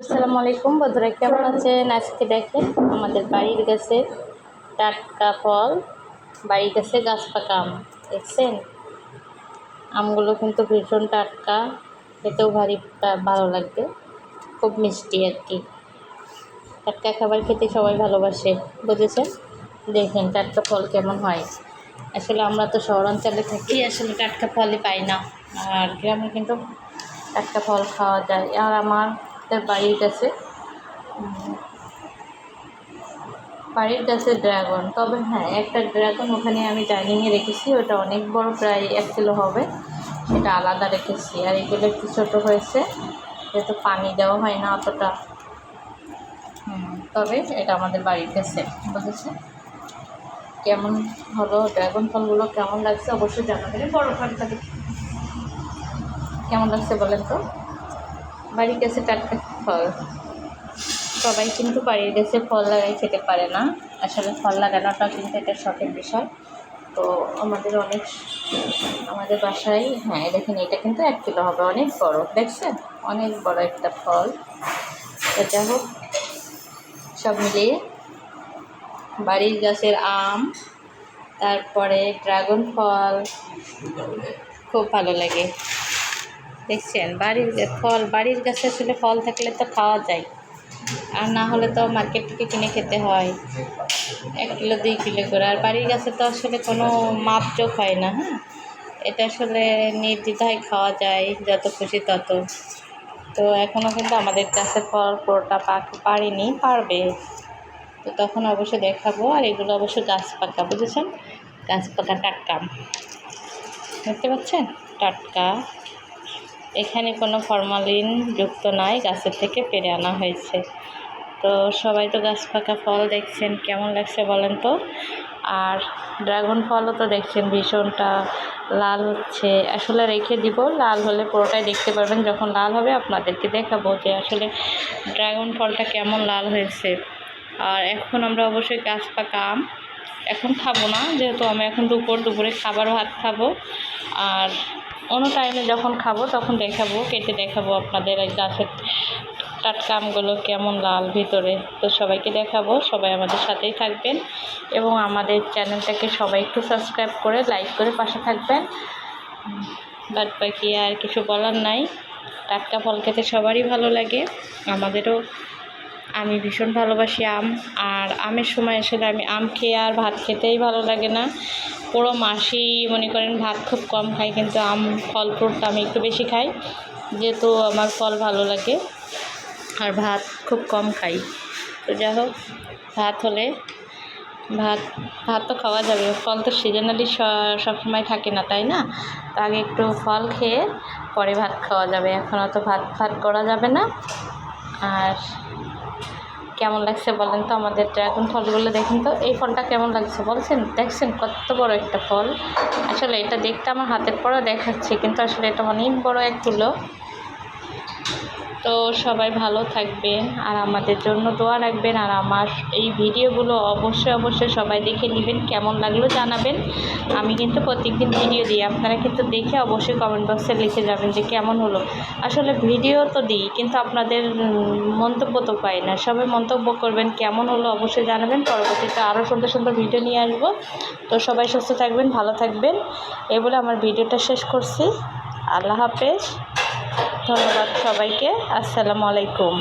আসসালামু আলাইকুম বন্ধুরা, কেমন আছেন? আজকে দেখেন আমাদের বাড়ির গাছে টাটকা ফল, বাড়ির গাছে গাছ পাকা আম। দেখছেন আমগুলো কিন্তু ভীষণ টাটকা, খেতেও ভারী ভালো লাগবে, খুব মিষ্টি আর কি। টাটকা খাবার খেতে সবাই ভালোবাসে, বুঝেছেন? দেখেন টাটকা ফল কেমন হয়। আসলে আমরা তো শহরাঞ্চলে থাকি, আসলে টাটকা ফলই পাই না, আর গ্রামে কিন্তু টাটকা ফল খাওয়া যায়। আর আমাদের বাড়ির কাছে ড্রাগন, তবে হ্যাঁ একটা ড্রাগন ওখানে আমি ডাইনিংয়ে রেখেছি, ওটা অনেক বড়, প্রায় 1 কিলো হবে, সেটা আলাদা রেখেছি। আর এগুলো একটু ছোটো হয়েছে, যেহেতু পানি দেওয়া হয় না অতটা। তবে এটা আমাদের বাড়ির কাছে, বুঝেছে? কেমন হলো ড্রাগন ফলগুলো, কেমন লাগছে অবশ্যই জানাবেন। বড় ফলটা কেমন লাগছে বলেন তো? বাড়ির কাছে টাটকা ফল, সবাই কিন্তু বাড়ির কাছে ফল লাগাই খেতে পারে না। আসলে ফল লাগানোটা কিন্তু একটা শখের বিষয়। তো আমাদের বাসায়, হ্যাঁ দেখেন এটা কিন্তু 1 কিলো হবে, অনেক বড়, দেখছেন? অনেক বড় একটা ফল। এটা হোক, সব মিলিয়ে বাড়ির গাছের আম, তারপরে ড্রাগন ফল খুব ভালো লাগে। দেখছেন বাড়ির গাছে আসলে ফল থাকলে তো খাওয়া যায়, আর না হলে তো মার্কেট থেকে কিনে খেতে হয় 1 কিলো 2 কিলো করে। আর বাড়ির গাছে তো আসলে কোনো মাপজোক হয় না। হ্যাঁ, এটা আসলে নির্দ্বিধায় খাওয়া যায়, যত খুশি তত। তো এখনও কিন্তু আমাদের গাছের ফল পুরোটা পারিনি, পারবে তো তখন অবশ্যই দেখাবো। আর এগুলো অবশ্যই গাছ পাকা, বুঝেছেন? গাছ পাকা টাটকা, দেখতে পাচ্ছেন? টাটকা, এখানে কোনো ফরমালিন যুক্ত নয়, গাছের থেকে পেড়ে আনা হয়েছে। তো সবাই তো গাছ পাকা ফল দেখছেন, কেমন লাগছে বলেন তো? আর ড্রাগন ফলও তো দেখছেন ভীষণটা লাল হচ্ছে, আসলে রেখে দিব, লাল হলে পুরোটাই দেখতে পারবেন। যখন লাল হবে আপনাদেরকে দেখাবো যে আসলে ড্রাগন ফলটা কেমন লাল হয়েছে। আর এখন আমরা অবশ্যই গাছ পাকা আম এখন খাবো না, যেহেতু আমি এখন দুপুরে ভাত খাবো। আর অন্য টাইমে যখন খাবো তখন কেটে দেখাবো আপনাদের এই গাছের টাটকা আমগুলো কেমন লাল ভিতরে। তো সবাইকে দেখাবো, সবাই আমাদের সাথেই থাকবেন এবং আমাদের চ্যানেলটাকে সবাই একটু সাবস্ক্রাইব করে লাইক করে পাশে থাকবেন। বাদ বাকি আর কিছু বলার নাই। টাটকা ফল খেতে সবারই ভালো লাগে, আমাদেরও। আমি ভীষণ ভালোবাসি আম, আর আমের সময় আসলে আমি আম খেয়ে আর ভাত খেতেই ভালো লাগে না। পুরো মাসই মনে করেন ভাত খুব কম খাই, কিন্তু ফ্রুট আমি একটু বেশি খাই, যেহেতু আমার ফল ভালো লাগে, আর ভাত খুব কম খাই। তো যাই হোক, ভাত তো খাওয়া যাবে, ফল তো সিজনালি সবসময় থাকে না, তাই না? তো আগে একটু ফল খেয়ে পরে ভাত খাওয়া যাবে, এখন অত ভাত করা যাবে না। আর কেমন লাগছে বলেন তো আমাদের ড্রাগন ফলগুলো? দেখেন তো এই ফলটা কেমন লাগছে দেখছেন কত বড় একটা ফল। আসলে এটা দেখতে আমার হাতের পরে দেখাচ্ছে, কিন্তু আসলে এটা অনেক বড় 1 কিলো। তো সবাই ভালো থাকবেন আর আমাদের জন্য দোয়া রাখবেন। আর আমার এই ভিডিওগুলো অবশ্যই সবাই দেখে নেবেন, কেমন লাগলো জানাবেন। আমি কিন্তু প্রত্যেকদিন ভিডিও দিই, আপনারা কিন্তু দেখে অবশ্যই কমেন্ট বক্সে লিখে যাবেন যে কেমন হলো। আসলে ভিডিও তো দিই, কিন্তু আপনাদের মন্তব্য তো পাই না। সবাই মন্তব্য করবেন, কেমন হলো অবশ্যই জানাবেন। পরবর্তীতে আরও সুন্দর ভিডিও নিয়ে আসবো। তো সবাই সুস্থ থাকবেন, ভালো থাকবেন, এই বলে আমার ভিডিওটা শেষ করছি। আল্লাহ হাফেজ, ধন্যবাদ সবাইকে, আসসালামু আলাইকুম।